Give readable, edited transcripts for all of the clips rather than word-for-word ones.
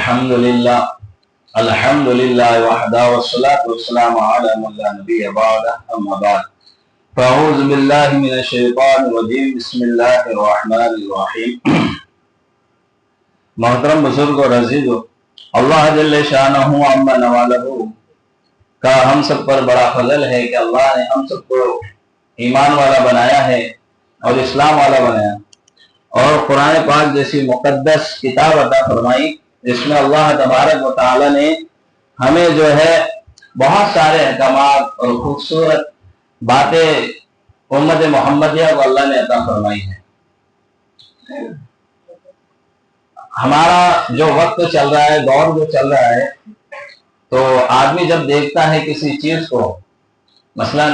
الحمدللہ وحدہ والصلاة والسلام علی من لا نبی بعدہ اما بعد فاعوذ باللہ من الشیطان الرجیم بسم اللہ الرحمن الرحیم۔ محترم بزرگ اور عزیزو، اللہ جل شانہ عما نوالہ کا ہم سب پر بڑا فضل ہے کہ اللہ نے ہم سب کو ایمان والا بنایا ہے اور اسلام والا بنایا، اور قرآن پاک جیسی مقدس کتاب عطا فرمائی جس میں اللہ تبارک و تعالی نے ہمیں جو ہے بہت سارے احکامات اور خوبصورت باتیں امت محمدیہ کو اللہ نے عطا فرمائی ہے۔ ہمارا جو وقت چل رہا ہے، دور جو چل رہا ہے، تو آدمی جب دیکھتا ہے کسی چیز کو، مثلا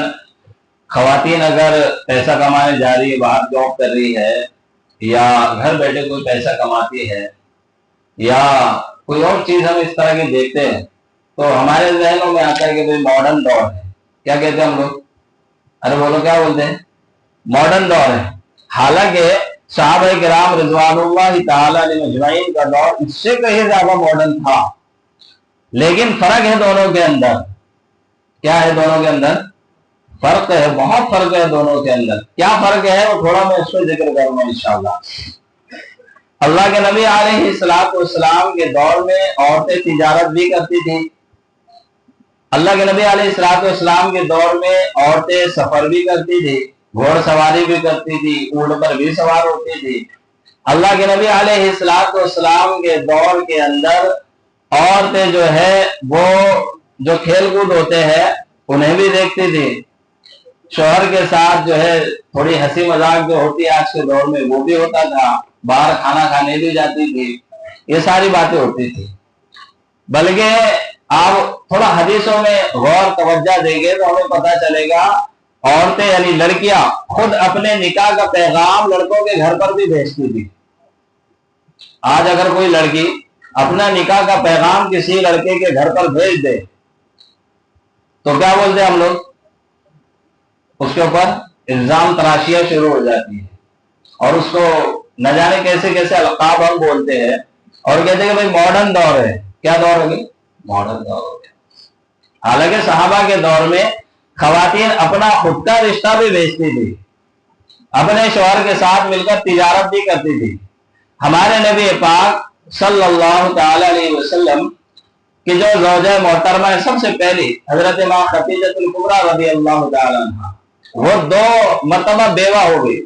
خواتین اگر پیسہ کمانے جا رہی ہے، باہر جاب کر رہی ہے، یا گھر بیٹھے کوئی پیسہ کماتی ہے، یا کوئی اور چیز ہم اس طرح کی دیکھتے ہیں، تو ہمارے ذہنوں میں آتا ہے کہ بھئی ماڈرن دور ہے۔ کیا کہتے ہیں ہم لوگ؟ ارے بولو کیا بولتے ہیں؟ ماڈرن دور ہے۔ حالانکہ صحابہ کرام رضوان اللہ تعالی علیہ اجمعین کا دور اس سے کہیں زیادہ ماڈرن تھا، لیکن فرق ہے دونوں کے اندر۔ کیا ہے دونوں کے اندر؟ فرق ہے، بہت فرق ہے دونوں کے اندر۔ کیا فرق ہے وہ تھوڑا میں اس کو ذکر کروں گا انشاءاللہ۔ اللہ کے نبی علیہ السلام کے دور میں عورتیں تجارت بھی کرتی تھیں۔ اللہ کے نبی علیہ السلام کے دور میں عورتیں سفر بھی کرتی تھی، گھوڑ سواری بھی کرتی تھی، اونٹ پر بھی سوار ہوتی تھی۔ اللہ کے نبی علیہ السلام کے دور کے اندر عورتیں جو ہے وہ جو کھیل کود ہوتے ہیں انہیں بھی دیکھتی تھی، شوہر کے ساتھ جو ہے تھوڑی ہنسی مذاق جو ہوتی ہے آج کے دور میں وہ بھی ہوتا تھا، باہر کھانا کھانے بھی جاتی تھی، یہ ساری باتیں ہوتی تھی۔ بلکہ آپ تھوڑا حدیثوں میں غور توجہ دیں گے تو ہمیں پتہ چلے گا عورتیں یعنی لڑکیاں خود اپنے نکاح کا پیغام لڑکوں کے گھر پر بھی بھیجتی تھی۔ آج اگر کوئی لڑکی اپنا نکاح کا پیغام کسی لڑکے کے گھر پر بھیج دے تو کیا بولتے ہیں ہم لوگ؟ اس کے اوپر الزام تراشیاں شروع ہو جاتی ہیں، اور اس کو نہ جانے کیسے کیسے القاب ہم بولتے ہیں، اور کہتے ہیں کہ بھئی ماڈرن دور ہے۔ کیا دور ہو گئی؟ ماڈرن دور ہو گیا۔ حالانکہ صحابہ کے دور میں خواتین اپنا خود کا رشتہ بھی بیچتی تھی، اپنے شوہر کے ساتھ مل کر تجارت بھی کرتی تھی۔ ہمارے نبی پاک صلی اللہ تعالی علیہ وسلم کی جو زوجہ محترمہ ہے سب سے پہلی حضرت ماں خدیجہ الکبریٰ رضی اللہ تعالی عنہ، وہ 2 مرتبہ بیوہ ہو گئی۔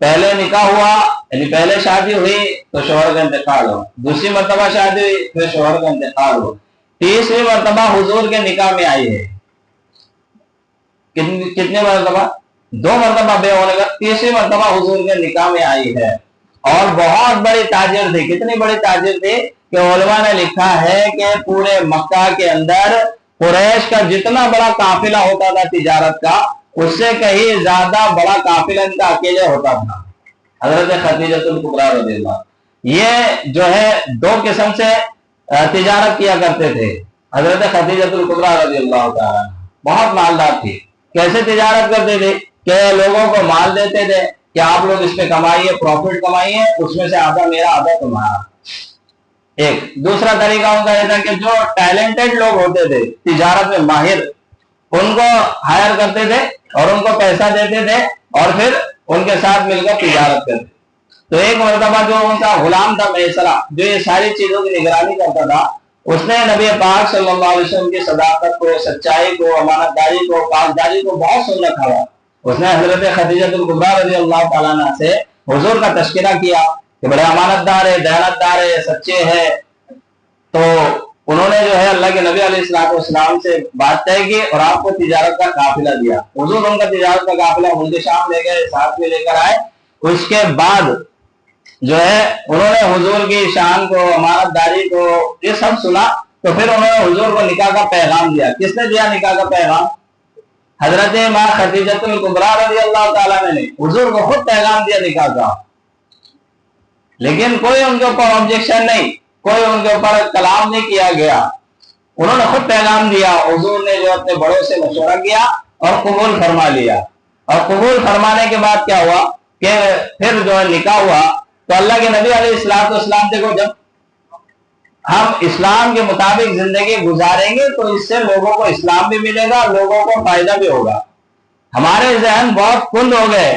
پہلے نکاح ہوا یعنی پہلے شادی ہوئی تو شوہر کا انتقال ہو، دوسری مرتبہ شادی ہوئی پھر شوہر کا انتقال ہو، تیسری مرتبہ حضور کے نکاح میں آئی ہے۔ کتنے مرتبہ؟ 2 مرتبہ بیوہ ہونے کا تیسری مرتبہ حضور کے نکاح میں آئی ہے، اور بہت بڑی تاجر تھی۔ کتنی بڑی تاجر تھی کہ علماء نے لکھا ہے کہ پورے مکہ کے اندر قریش کا جتنا بڑا قافلہ ہوتا تھا تجارت کا، اس سے کہیں زیادہ بڑا قافلہ ان کا اکیلے ہوتا تھا۔ حضرت خدیجہ الکبریٰ رضی اللہ، یہ جو ہے 2 قسم سے تجارت کیا کرتے تھے۔ حضرت خدیجہ الکبریٰ رضی اللہ تعالیٰ بہت مالدار تھی۔ کیسے تجارت کرتے تھے کہ لوگوں کو مال دیتے تھے کہ آپ لوگ اس پہ کمائیے، پروفٹ کمائیے، اس میں سے آدھا میرا آدھا تمہارا۔ ایک دوسرا طریقہ ان کا یہ تھا کہ جو ٹیلنٹڈ لوگ ہوتے تھے تجارت میں ماہر، ان کو ہائر کرتے تھے اور ان کو پیسہ دیتے تھے اور پھر ان کے ساتھ مل کر تجارت کرتے۔ تو ایک مرتبہ جو ان کا غلام تھا میسرہ، جو یہ ساری چیزوں کی نگرانی کرتا تھا، اس نے نبی پاک صلی اللہ علیہ وسلم کی صداقت کو، سچائی کو، امانت داری کو، پاکداری کو بہت سن رکھا ہوا۔ اس نے حضرت خدیجہ الکبریٰ رضی اللہ تعالیٰ عنہ سے حضور کا تذکرہ کیا کہ بڑے امانت دار ہے، دیانت دار ہے، سچے ہے۔ تو انہوں نے جو ہے اللہ کے نبی علیہ السلام سے بات طے کی اور آپ کو تجارت کا قافلہ دیا۔ حضور ان کا تجارت کا قافلہ ملک شام لے گئے، ساتھ میں لے کر آئے۔ اس کے بعد جو ہے انہوں نے حضور کی شان کو، امانت داری کو، یہ سب سنا، تو پھر انہوں نے حضور کو نکاح کا پیغام دیا۔ کس نے دیا نکاح کا پیغام؟ حضرت ماں خدیجہ الکبریٰ رضی اللہ تعالیٰ نے حضور کو خود پیغام دیا نکاح کا، لیکن کوئی ان کے اوپر آبجیکشن نہیں، کوئی ان کے اوپر کلام نہیں کیا گیا۔ انہوں نے خود پیغام دیا، حضور نے جو اپنے بڑوں سے مشورہ کیا اور قبول فرما لیا۔ اور قبول فرمانے کے بعد کیا ہوا کہ پھر جو نکاح ہوا تو اللہ کے نبی علیہ السلام دیکھو، جب ہم اسلام کے مطابق زندگی گزاریں گے تو اس سے لوگوں کو اسلام بھی ملے گا، لوگوں کو فائدہ بھی ہوگا۔ ہمارے ذہن بہت کند ہو گئے،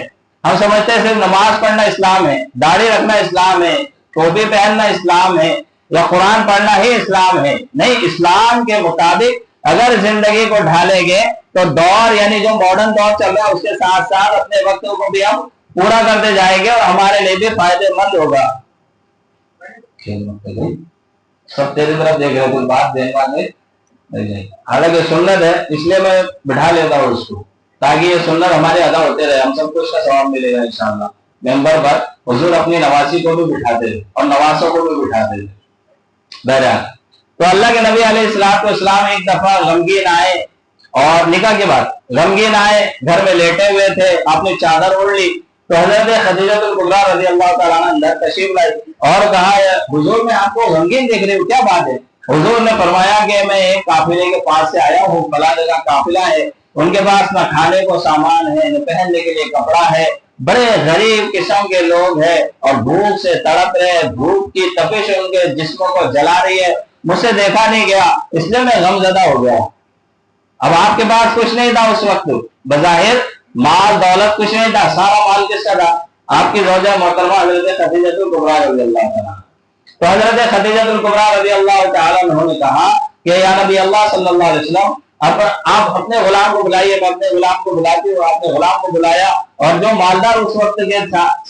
ہم سمجھتے ہیں صرف نماز پڑھنا اسلام ہے، داڑھی رکھنا اسلام ہے، ٹوپی پہننا اسلام ہے، یا قرآن پڑھنا ہی اسلام ہے۔ نہیں، اسلام کے مطابق اگر زندگی کو ڈھالیں گے تو دور یعنی جو ماڈرن دور چل رہا ہے اس کے ساتھ ساتھ اپنے وقت کو بھی ہم پورا کرتے جائیں گے اور ہمارے لیے بھی فائدے مند ہوگا۔ سب تیری طرف دیکھ رہے کوئی بات دینے والے نہیں، حالانکہ سنت ہے اس لیے میں بٹھا لیتا ہوں اس کو، تاکہ یہ سنت ہمارے ادا ہوتے رہے، ہم سب کو اس کا ثواب ملے گا انشاءاللہ۔ ممبر پر حضور اپنی نواسی کو بھی بٹھاتے تھے اور نواسوں کو بھی بٹھاتے تھے۔ بہرحال تو اللہ کے نبی علیہ السلام ایک دفعہ غمگین آئے، اور نکاح کے بعد غمگین آئے، گھر میں لیٹے ہوئے تھے، آپ نے چادر اوڑھ لی تو حضرت خدیجہ الکبریٰ رضی اللہ تعالیٰ عنہ اندر تشریف لائی اور کہا حضور میں آپ کو غمگین دیکھ رہی ہوں، کیا بات ہے؟ حضور نے فرمایا کہ میں ایک قافلے کے پاس سے آیا ہوں، فلاں جگہ قافلہ ہے، ان کے پاس نہ کھانے کو سامان ہے نہ پہننے کے لیے کپڑا ہے، بڑے غریب قسم کے لوگ ہیں اور بھوک سے تڑپ رہے، بھوک کی تپش ان کے جسموں کو جلا رہی ہے، مجھ سے دیکھا نہیں گیا اس لیے میں غم زدہ ہو گیا۔ اب آپ کے پاس کچھ نہیں تھا اس وقت، بظاہر مال دولت کچھ نہیں تھا، سارا مال کس کا تھا؟ آپ کی زوجہ محترمہ حضرت خدیجہ الکبریٰ رضی اللہ تعالیٰ۔ تو حضرت خدیجہ الکبریٰ رضی اللہ تعالیٰ عنہ نے کہا کہ یا نبی اللہ صلی اللہ علیہ وسلم آپ اپنے غلام کو بلائیے، میں اپنے غلام کو بلاتی ہوں۔ آپ نے غلام کو بلایا اور جو مالدار اس وقت کے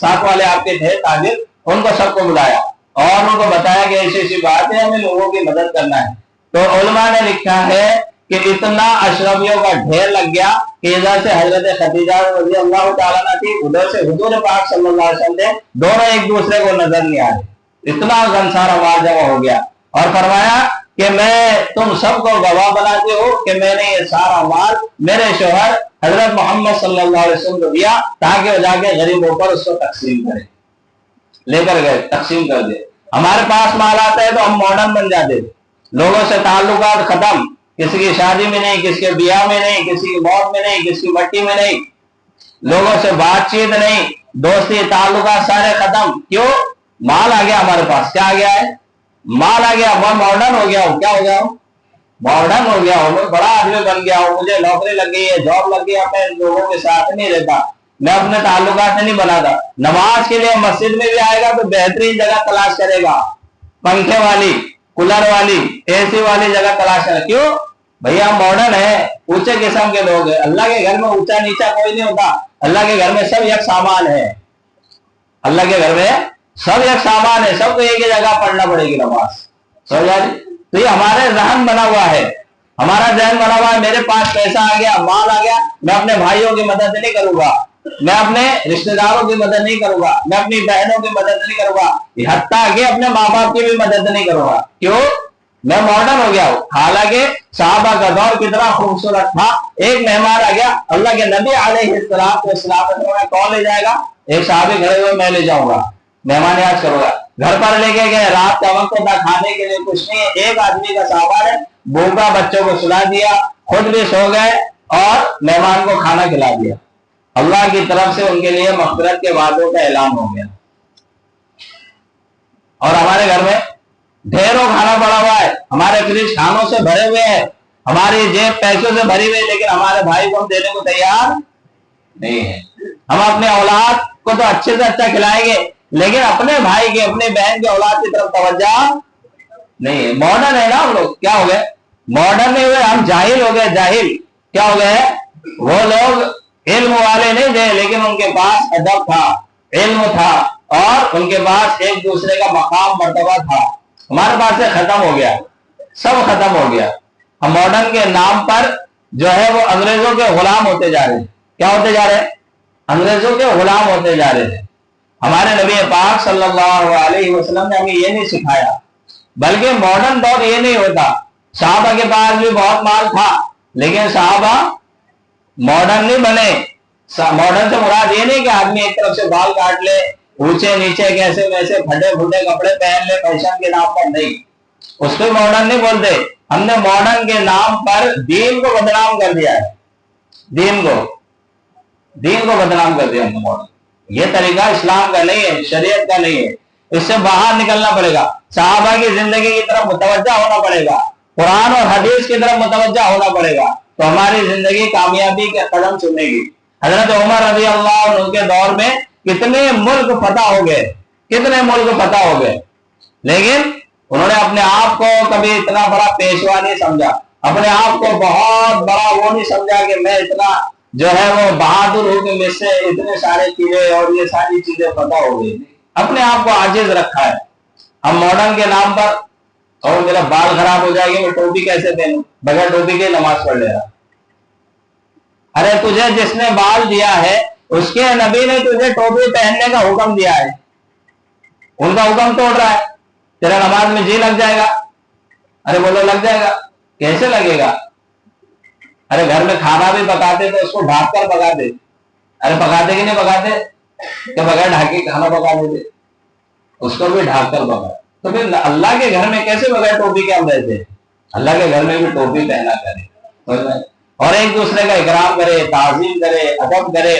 ساتھ والے آپ کے تھے تاجر، ان کو سب کو بلایا اور ان کو بتایا کہ ایسی ایسی بات ہے، ہمیں لوگوں کی مدد کرنا ہے۔ تو علماء نے لکھا ہے کہ اتنا اشرفیوں کا ڈھیر لگ گیا کہ ادھر سے حضرت خدیجہ رضی اللہ تعالیٰ عنہ تھی، ادھر سے حضور پاک صلی اللہ علیہ وسلم تھے، دونوں ایک دوسرے کو نظر نہیں آ رہے، اتنا گنسارا مال جمع ہو گیا۔ اور فرمایا کہ میں تم سب کو گواہ بناتے ہو کہ میں نے یہ سارا مال میرے شوہر حضرت محمد صلی اللہ علیہ وسلم کو دیا تاکہ وہ جا کے غریبوں پر اس کو تقسیم کرے، لے کر گئے تقسیم کر دے۔ ہمارے پاس مال آتا ہے تو ہم ماڈرن بن جاتے، لوگوں سے تعلقات ختم، کسی کی شادی میں نہیں، کسی کے بیاہ میں نہیں، کسی کی موت میں نہیں، کسی کی مٹی میں نہیں، لوگوں سے بات چیت نہیں، دوستی تعلقات سارے ختم۔ کیوں؟ مال آ گیا ہمارے پاس۔ کیا آ گیا ہے؟ مال آ گیا، میں ماڈرن ہو گیا ہوں۔ کیا ہو گیا ہوں؟ ماڈرن ہو گیا ہوں، میں بڑا آدمی بن گیا ہوں، مجھے نوکری لگ گئی ہے، جاب لگ گئی ہے، میں لوگوں کے ساتھ نہیں رہتا، میں اپنے تعلقات نہیں بناتا۔ نماز کے لیے مسجد میں بھی آئے گا تو بہترین جگہ تلاش کرے گا، پنکھے والی، کولر والی، اے سی والی جگہ تلاش کرے۔ کیوں؟ بھیا ہم ماڈرن ہیں، اونچے قسم کے لوگ ہیں۔ اللہ کے گھر میں اونچا نیچا کوئی نہیں ہوتا، اللہ کے گھر میں سب یک سامان ہے، اللہ کے گھر میں سب یک سامان ہے، سب کو ایک ہی جگہ پڑھنا پڑے گی نماز۔ سمجھا جی؟ تو یہ ہمارے ذہن بنا ہوا ہے، ہمارا ذہن بنا ہوا ہے، میرے پاس پیسہ آ گیا، مال آ گیا، میں اپنے بھائیوں کی مدد نہیں کروں گا، میں اپنے رشتہ داروں کی مدد نہیں کروں گا، میں اپنی بہنوں کی مدد نہیں کروں گا، حتیٰ کہ اپنے ماں باپ کی بھی مدد نہیں کروں گا۔ کیوں؟ میں ماڈرن ہو گیا ہوں۔ حالانکہ صحابہ کا دور کتنا خوبصورت تھا، ایک مہمان آ گیا، اللہ کے نبی علیہ السلام کون لے جائے گا؟ ایک صحابی کھڑے ہوئے، میں لے جاؤں گا، مہمان نواز کروں گا۔ گھر پر لے کے گئے، رات کا وقت تھا، کھانے کے لیے کچھ نہیں، ایک آدمی کا سامان ہے، بھوکا بچوں کو سلا دیا، خود بھی سو گئے اور مہمان کو کھانا کھلا دیا۔ اللہ کی طرف سے ان کے لیے مغفرت کے وعدوں کا اعلان ہو گیا۔ اور ہمارے گھر میں ڈھیروں کھانا پڑا ہوا ہے، ہمارے فریج کھانوں سے بھرے ہوئے ہیں، ہماری جیب پیسوں سے بھری ہوئی ہے، لیکن ہمارے بھائی کو ہم دینے کو تیار نہیں ہے۔ ہم اپنے اولاد کو تو اچھے سے اچھا کھلائیں گے، لیکن اپنے بھائی کے، اپنے بہن کے اولاد کی طرف توجہ نہیں ہے۔ ماڈرن ہے نا ہم لوگ، کیا ہو گئے؟ ماڈرن نہیں ہوئے، ہم جاہل ہو گئے، جاہل۔ کیا ہو گئے؟ وہ لوگ علم والے نہیں تھے، لیکن ان کے پاس ادب تھا، علم تھا، اور ان کے پاس ایک دوسرے کا مقام مرتبہ تھا۔ ہمارے پاس سے ختم ہو گیا، سب ختم ہو گیا۔ ہم ماڈرن کے نام پر جو ہے وہ انگریزوں کے غلام ہوتے جا رہے ہیں۔ کیا ہوتے جا رہے ہیں؟ انگریزوں کے غلام ہوتے جا رہے ہیں۔ ہمارے نبی پاک صلی اللہ علیہ وسلم نے ہمیں یہ نہیں سکھایا، بلکہ ماڈرن دور یہ نہیں ہوتا۔ صحابہ کے پاس بھی بہت مال تھا، لیکن صحابہ ماڈرن نہیں بنے۔ ماڈرن سے مراد یہ نہیں کہ آدمی ایک طرف سے بال کاٹ لے، اونچے نیچے کیسے ویسے پھٹے پھٹے کپڑے پہن لے فیشن کے نام پر، نہیں، اس کو ماڈرن نہیں بولتے۔ ہم نے ماڈرن کے نام پر دین کو بدنام کر دیا ہے، دین کو بدنام کر دیا ہم نے۔ ماڈرن یہ طریقہ اسلام کا نہیں ہے، شریعت کا نہیں ہے۔ اس سے باہر نکلنا پڑے گا، صحابہ کی زندگی کی طرف متوجہ ہونا پڑے گا، قرآن اور حدیث کی طرف متوجہ ہونا پڑے گا، تو ہماری زندگی کامیابی کے قدم چنے گی۔ حضرت عمر رضی اللہ عنہ کے دور میں کتنے ملک فتح ہو گئے، کتنے ملک فتح ہو گئے، لیکن انہوں نے اپنے آپ کو کبھی اتنا بڑا پیشوا نہیں سمجھا، اپنے آپ کو بہت بڑا وہ نہیں سمجھا کہ میں اتنا جو ہے وہ بہادر ہوں کہ مجھ سے اتنے سارے چیزیں اور یہ ساری چیزیں فتح ہو گئی، اپنے آپ کو عاجز رکھا ہے۔ ہم ماڈرن کے نام پر، اور میرا بال خراب ہو جائے گی میں ٹوپی کیسے پہنوں، بغیر ٹوپی کے نماز پڑھ لے رہا۔ ارے تجھے جس نے بال دیا ہے اس کے نبی نے تجھے ٹوپی پہننے کا حکم دیا ہے، ان کا حکم توڑ رہا ہے، تیرا نماز میں جی لگ جائے گا؟ ارے بولو لگ جائے گا، کیسے لگے گا؟ ارے گھر میں کھانا بھی پکاتے تو اس کو ڈھانپ کر پکاتے، ارے پکاتے کہ نہیں پکاتے کہ بغیر ڈھاکی کھانا پکا دیتے، اس کو بھی ڈھانپ کر پکا۔ تو پھر اللہ کے گھر میں کیسے بغیر ٹوپی کے ہم رہتے؟ اللہ کے گھر میں بھی ٹوپی پہنا کرے اور ایک دوسرے کا اکرام کرے، تعظیم کرے، ادب کرے،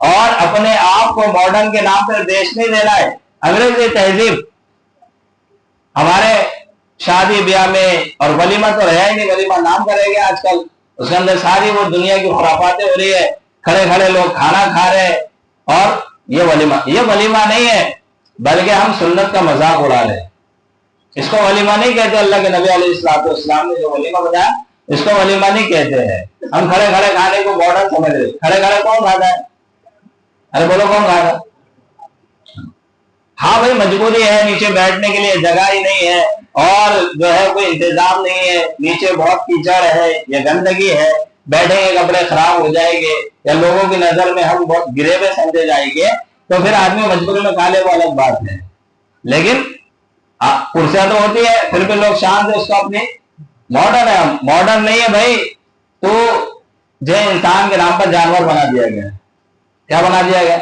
اور اپنے آپ کو ماڈرن کے نام پر دیش نہیں دینا ہے۔ انگریزی تہذیب ہمارے شادی بیاہ میں، اور ولیمہ تو رہا ہی نہیں، ولیمہ نام کرے گا آج کل، اس کے اندر ساری وہ دنیا کی خرافاتیں ہو رہی ہے، کھڑے کھڑے لوگ کھانا کھا رہے ہیں، اور یہ ولیمہ نہیں ہے، بلکہ ہم سنت کا مذاق اڑا رہے ہیں۔ اس کو ولیمہ نہیں کہتے، اللہ کے نبی علیہ السلام نے جو ولیمہ بتایا اس کو ولیمہ نہیں کہتے ہیں۔ ہم کھڑے کھڑے کھانے کو ماڈرن سمجھ رہے، کھڑے کھڑے کون کھاتا ہے؟ ارے بولو کون کھاتا ہے؟ ہاں بھائی مجبوری ہے، نیچے بیٹھنے کے لیے جگہ ہی نہیں ہے، اور جو ہے کوئی انتظام نہیں ہے، نیچے بہت کیچڑ ہے یا گندگی ہے، بیٹھیں گے کپڑے خراب ہو جائیں گے، یا لوگوں کی نظر میں ہم بہت گرے ہوئے سمجھے جائیں گے، تو پھر آدمی مجبوری میں کھا لے، وہ الگ بات ہے۔ لیکن کرسیاں تو ہوتی ہے، پھر بھی لوگ شان سے اس کو اپنی ماڈرن ہے، ماڈرن نہیں ہے بھائی، تو جو انسان کے نام پر جانور بنا دیا گیا۔ کیا بنا دیا گیا؟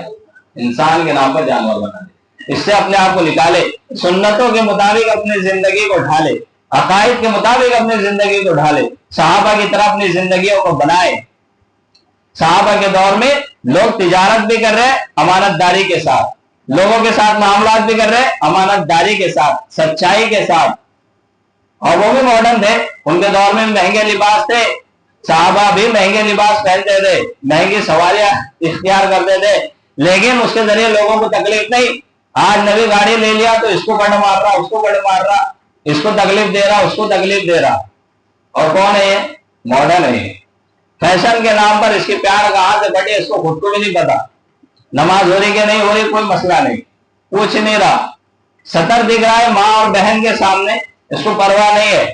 انسان کے نام پر جانور بنا دیا۔ اس سے اپنے آپ کو نکالے، سنتوں کے مطابق اپنی زندگی کو ڈھالے، عقائد کے مطابق اپنی زندگی کو ڈھالے، صحابہ کی طرح اپنی زندگیوں کو بنائے۔ صحابہ کے دور میں لوگ تجارت بھی کر رہے امانت داری کے ساتھ، لوگوں کے ساتھ معاملات بھی کر رہے امانت داری کے ساتھ، سچائی کے ساتھ، اور وہ بھی ماڈرن تھے۔ ان کے دور میں مہنگے لباس تھے، صحابہ بھی مہنگے لباس پہنتے تھے، مہنگی سواریاں اختیار کرتے تھے، لیکن اس کے ذریعے لوگوں کو تکلیف نہیں۔ آج نئی گاڑی لے لیا تو اس کو بڑ مار رہا، اس کو بڑ مار رہا، اس کو تکلیف دے رہا، اس کو تکلیف دے رہا، اور کون ہے یہ؟ ماڈرن ہے۔ فیشن کے نام پر اس کی پیار کہاں سے بڑی اس کو خود کو بھی نہیں پتا، نماز ہو رہی کہ نہیں ہو رہی کوئی مسئلہ نہیں، پوچھ نہیں رہا، سطر دکھ رہا ہے ماں اور بہن کے سامنے، اس کو پرواہ نہیں ہے۔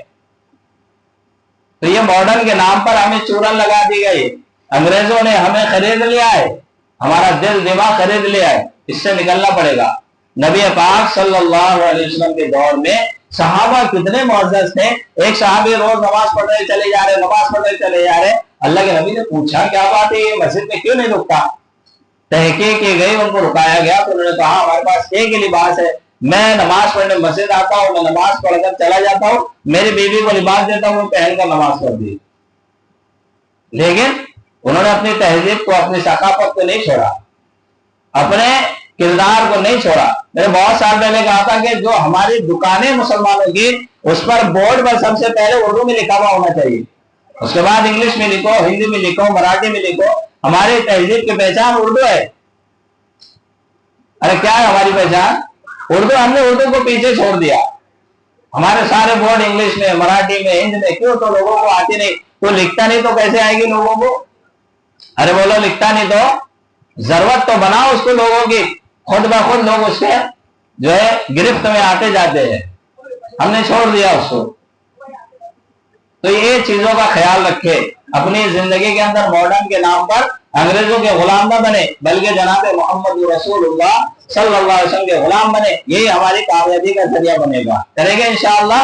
تو یہ ماڈرن کے نام پر ہمیں چورن لگا دی گئی، انگریزوں نے ہمیں خرید لیا ہے، ہمارا دل دماغ خرید لیا ہے، اس سے نکلنا پڑے گا۔ نبی پاک صلی اللہ علیہ وسلم کے دور میں صحابہ کتنے معزز تھے، ایک صحابی روز نماز پڑھنے چلے جا رہے، اللہ کے نبی نے پوچھا کیا بات ہے یہ مسجد میں کیوں نہیں رکتا؟ تحقیق کی گئی، ان کو رکایا گیا تو انہوں نے کہا ہمارے پاس ایک ہی لباس ہے، میں نماز پڑھنے مسجد آتا ہوں، میں نماز پڑھ کر چلا جاتا ہوں، میری بیوی کو لباس دیتا ہوں، پہن کر نماز پڑھ دی۔ لیکن انہوں نے اپنی تہذیب کو، اپنی ثقافت کو نہیں چھوڑا، اپنے کردار کو نہیں چھوڑا۔ میں نے بہت سال پہلے کہا تھا کہ جو ہماری دکانیں مسلمانوں کی، اس پر بورڈ پر سب سے پہلے اردو میں لکھا ہوا ہونا چاہیے، اس کے بعد انگلش میں لکھو، ہندی میں لکھو، مراٹھی میں لکھو۔ ہماری تہذیب کی پہچان اردو ہے۔ ارے کیا ہے ہماری پہچان؟ اردو۔ ہم نے اردو کو پیچھے چھوڑ دیا، ہمارے سارے بورڈ انگلش میں، مراٹھی میں، ہندی میں۔ کیوں؟ تو لوگوں کو آتی نہیں، تو لکھتا نہیں تو کیسے آئے گی لوگوں کو؟ ارے بولو لکھتا نہیں تو ضرورت تو بناؤ اس کو لوگوں کی، خود بخود لوگ اس کے جو ہے گرفت میں آتے جاتے ہیں، ہم نے چھوڑ دیا اس کو۔ تو یہ چیزوں کا خیال رکھے، اپنی زندگی کے اندر ماڈرن کے نام پر انگریزوں کے غلام نہ بنے، بلکہ جناب محمد رسول اللہ صلی اللہ علیہ وسلم کے غلام بنے۔ یہی ہماری کامیابی کا ذریعہ بنے گا، کریں گے انشاءاللہ۔